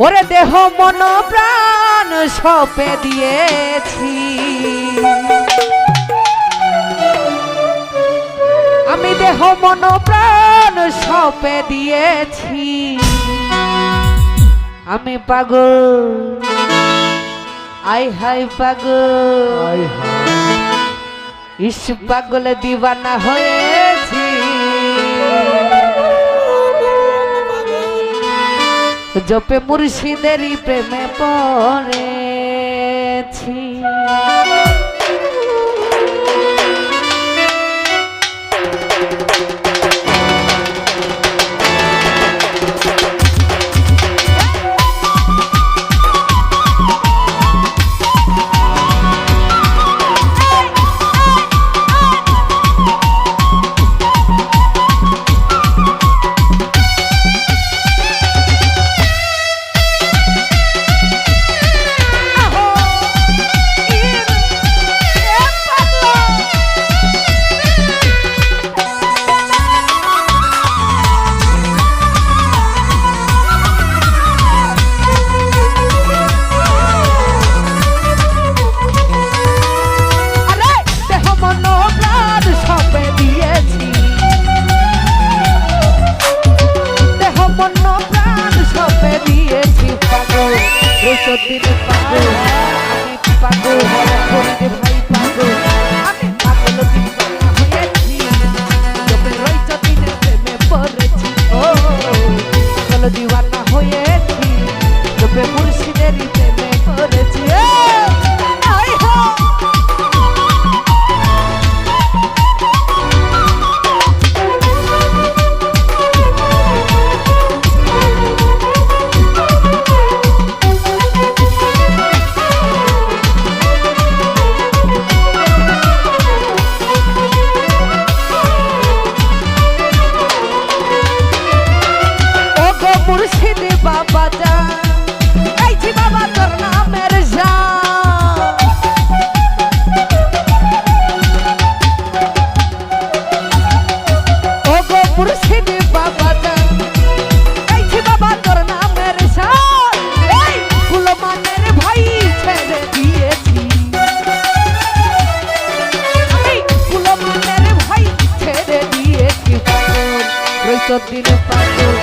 ওরে দেহ মন প্রাণ সপে দিয়েছি, আমি দেহ মন প্রাণ সপে দিয়েছি। আমি পাগল, আই হাই পাগল, ইস পাগল দিবানা হয়েছি। জপে মুর্শিদেরই প্রেমে পড়েছি। দিন পাগল আমি পাগল, হরিদে ভাই পাগল, আমি পাগল দিবানা হয়েছি। জপে রইছ দিনে প্রেমে পড়েছি, ও পাগল দিবানা হয়েছি। জপে মুর্শিদেরই প্রেমে পড়েছি। মুর্শিদে বাবা জান, গাইছি বাবা তোর নামের জান। ও গো মুর্শিদে বাবা জান, গাইছি বাবা তোর নামের জান। এই কুলমানের ভাই ছেড়ে দিয়েছি, আমি কুলমানের ভাই ছেড়ে দিয়েছি। পাগল রইছ দিন পাগল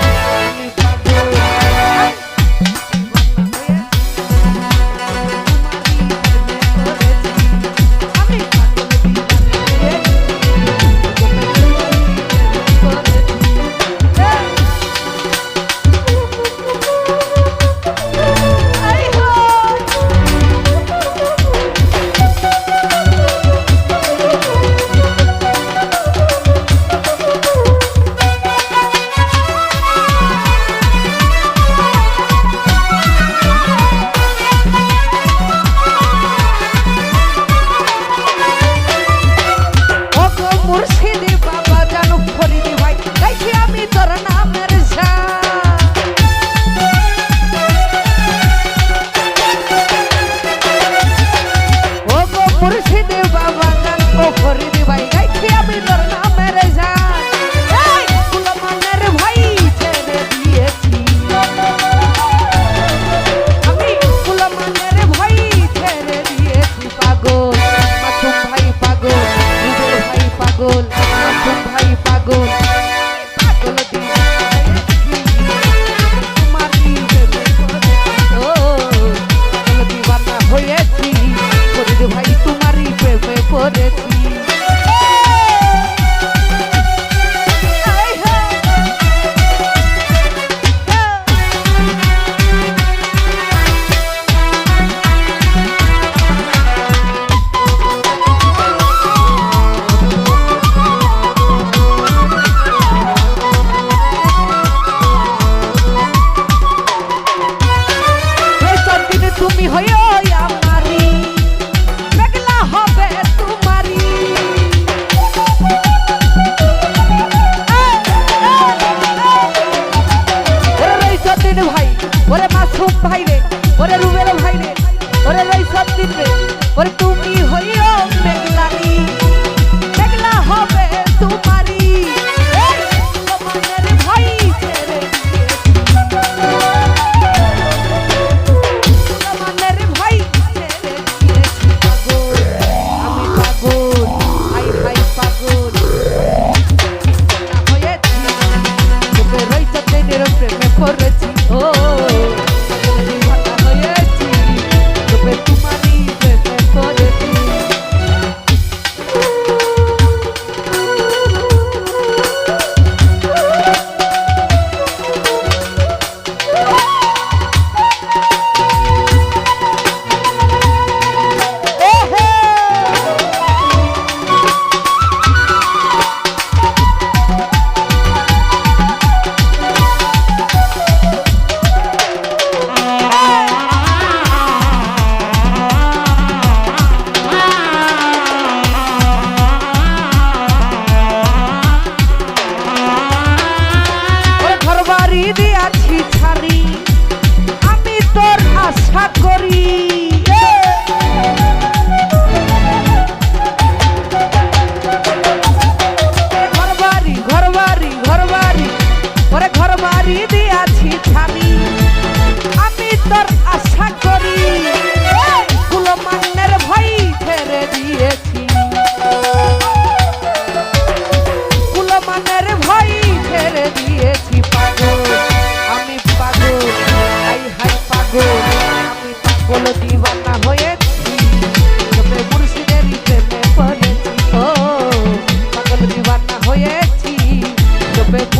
মুর্শিদে বাবা জানু ফরিদি ভাই, গাইছি আমি তোর নামের জান। ও গো মুর্শিদে বাবা জানু ফরিদি ভাই, গাইছি আমি তোর নামের জান। এই কুলমানের ভাই ছেড়ে দিয়েছি, আমি কুলমানের ভাই ছেড়ে দিয়েছি। পাগল মাসুম ভাই পাগল, রুবেল ভাই পাগল,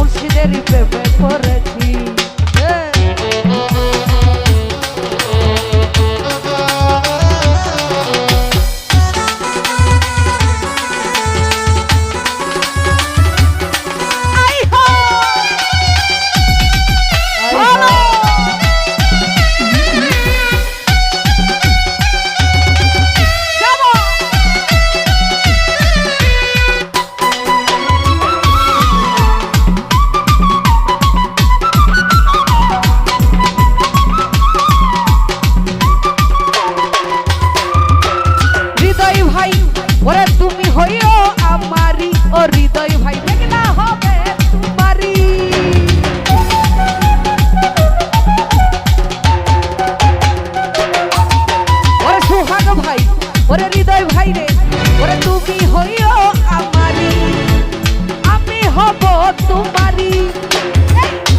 মুর্শিদেরই প্রেমে পড়েছি। ওরে তুমি হইও আমারি, ও হৃদয় ভাই দেখলা হবে তোমারি। ওরে সুহাগ ভাই, ওরে হৃদয় ভাই রে, ওরে তুমি হইও আমারি, আমি হব তোমারি।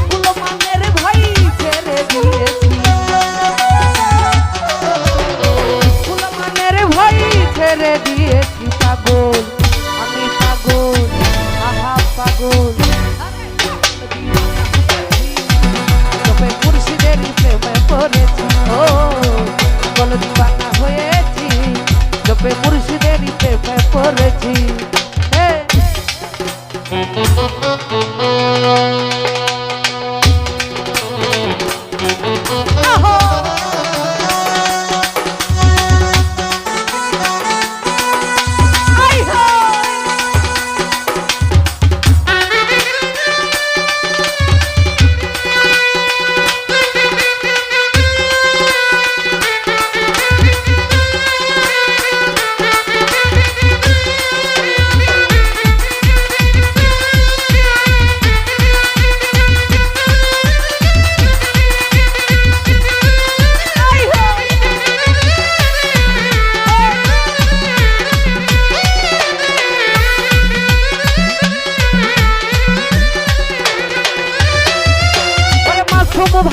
কুলমানের ভাই ছেড়ে দিয়েছি, কুলমানের ভাই ছেড়ে দিয়েছি। পাগল আমি পাগল, আহা পাগল, তবে মুর্শিদেরই প্রেমে পড়েছি। ও পাগল দিওয়ানা হয়েছি, তবে মুর্শিদেরই প্রেমে পড়েছি।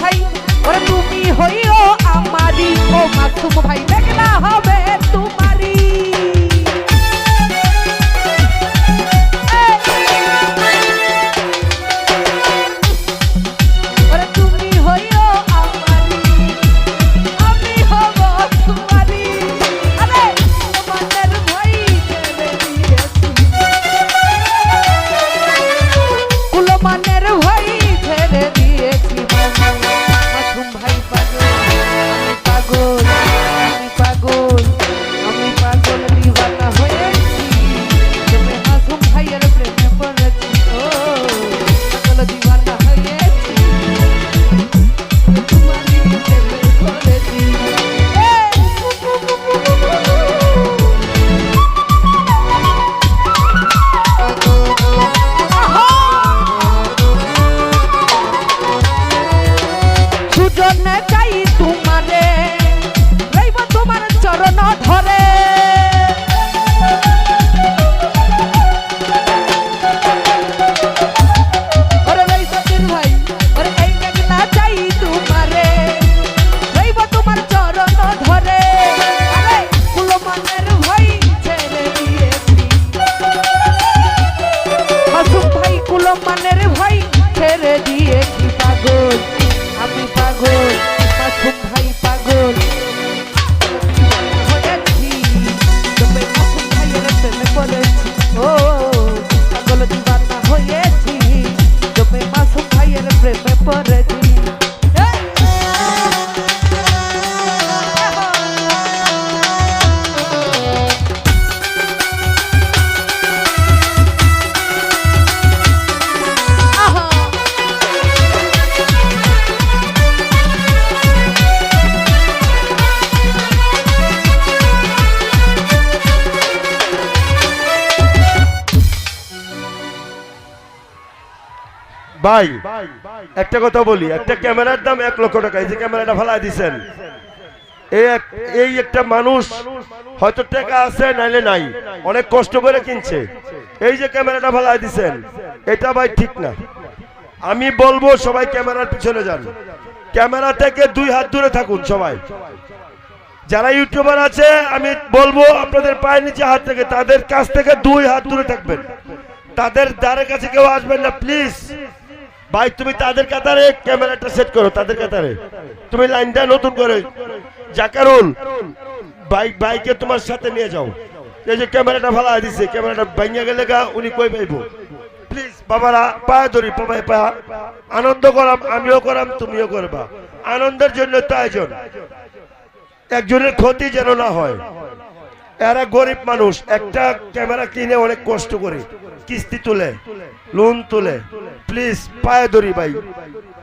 ভাই ওরে তুমি হইও আমারি, ও মাসুম ভাই দেখলা হবে তোমারি। ওরে তুমি হইও আমারি, আমি হব তোমারি। আরে তোমাদের ভাই ছেড়ে দিয়েছি, কুলমানের ভাই ছেড়ে দিয়েছি। মাসুম ভাই পাগল, আমি পাগল, আমি পাগল, আমি পাগল দিওয়ানা হয়েছি, তুমি মাসুম ভাইয়ের প্রেমে পড়েছি। ও পাগল দিওয়ানা হয়েছি, তোমারই প্রেমে পড়েছি। সুজনে চাই তোমারে, রইব তোমার চরণ ধরে। ওরে রইসতির ভাই, ওরে এই মেঘনা চাই তোমারে, রইব তোমার চরণ ধরে। আরে কুলমানের ভাই ছেড়ে দিয়েছি, মাসুম ভাই কুলমানের ভাই ছেড়ে দিয়েছি। পাগল আমি পাগল, মাসুম ভাই পাগল হয়েছি, তবে মাসুম ভাইয়ের প্রেমে পড়েছি। ও পাগল দিওয়ানা হয়েছি, তবে মাসুম ভাইয়ের প্রেমে পড়েছি। ভাই একটা কথা বলি, একটা ক্যামেরার দাম 1 লক্ষ টাকা। এই যে ক্যামেরাটা ফেলাই দিচ্ছেন, এই একটা মানুষ হয়তো টাকা আছে নাইলে নাই, অনেক কষ্ট করে কিনছে। এই যে ক্যামেরাটা ফেলাই দিচ্ছেন, এটা ভাই ঠিক না। আমি বলবো সবাই ক্যামেরার পিছনে যান, ক্যামেরা থেকে 2 হাত দূরে থাকুন সবাই। যারা ইউটিউবার আছে আমি বলবো আপনাদের পায়ের নিচে হাত থেকে, তাদের কাছ থেকে 2 হাত দূরে থাকবেন, তাদের দ্বারের কাছে কেউ আসবেন না প্লিজ। ভাই তুমি তাদের কাতারে ক্যামেরাটা সেট করো, তাদের কাতারে তুমি লাইনটা নতুন করে জাকারুল বাইকে তোমার সাথে নিয়ে যাও। এই যে ক্যামেরাটা ভালো দিছে, ক্যামেরাটা ভাঙিয়া গেলে গা উনি কই পাইবো? প্লিজ বাবারা পায়ে ধরি, পায়ে পা আনন্দ করাম, আমিও করাম, তুমিও করবা। আনন্দের জন্য তো আয়োজন, একজনের ক্ষতি যেন না হয়। এরা গরিব মানুষ, একটা ক্যামেরা কিনে অনেক কষ্ট করে কিস্তি তুলে, লোন তুলে। প্লিজ পায়ে ধরি ভাই।